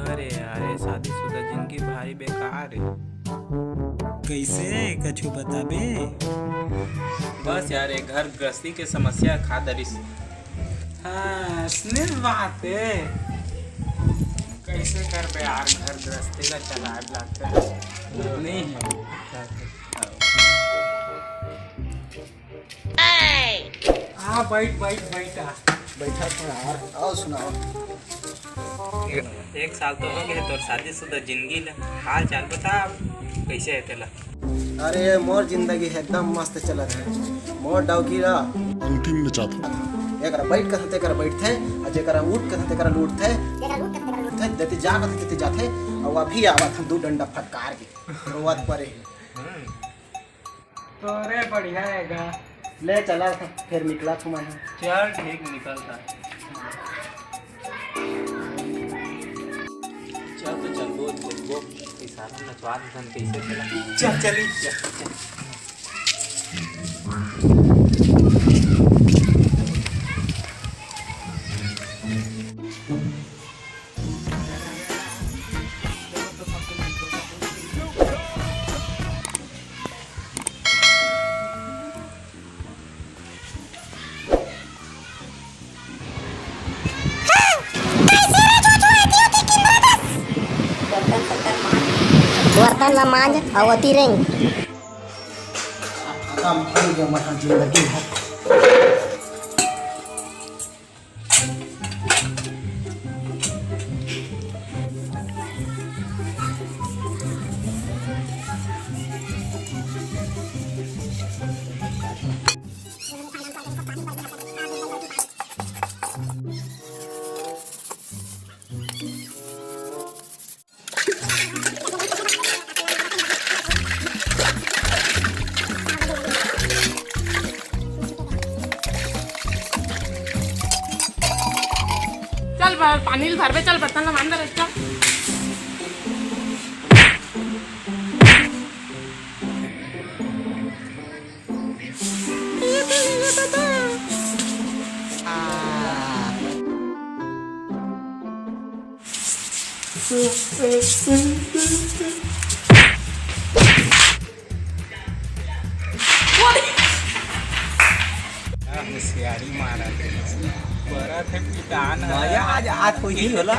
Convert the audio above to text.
अरे यार ये शादीशुदा जिंदगी भारी बेकार है। कैसे कछु बताबे? बस यार ये घर गृहस्थी के समस्या खा दरिस। हाँ असली बात है। कैसे कर बे यार घर गृहस्थी का चलाए लाते नहीं है। हाँ बैठ बैठ बैठा बैठा तो यार। आओ सुनाओ। एक साल तो हो गए तोर शादीशुदा जिंदगी ला हाल चाल बता कैसे है तेला। अरे मोर जिंदगी एकदम मस्त चलत है। मोर डाउकी ला अंतिम में चाहता एकरा बैठ कथे तेकरा बैठथे आ जेकरा उठ कथे तेकरा लूटथे देते जा कथे देते जाथे और अभी आवत हम दू डंडा फटकार के रोवत परे। तोरे बढ़िया हैगा। ले चला फिर निकला तुम। चल ठीक निकलता चल तो चल वो सारा नचवा देन कैसे चला। चल चली बर्तन ला मांज अवती रेंग काम हो गया महा जिंदगी है। चल पानी भर पे चल बर्तन ला मांज चल। होशियारी मारा बड़ा थे पिटान मजा आज आज कोई होला।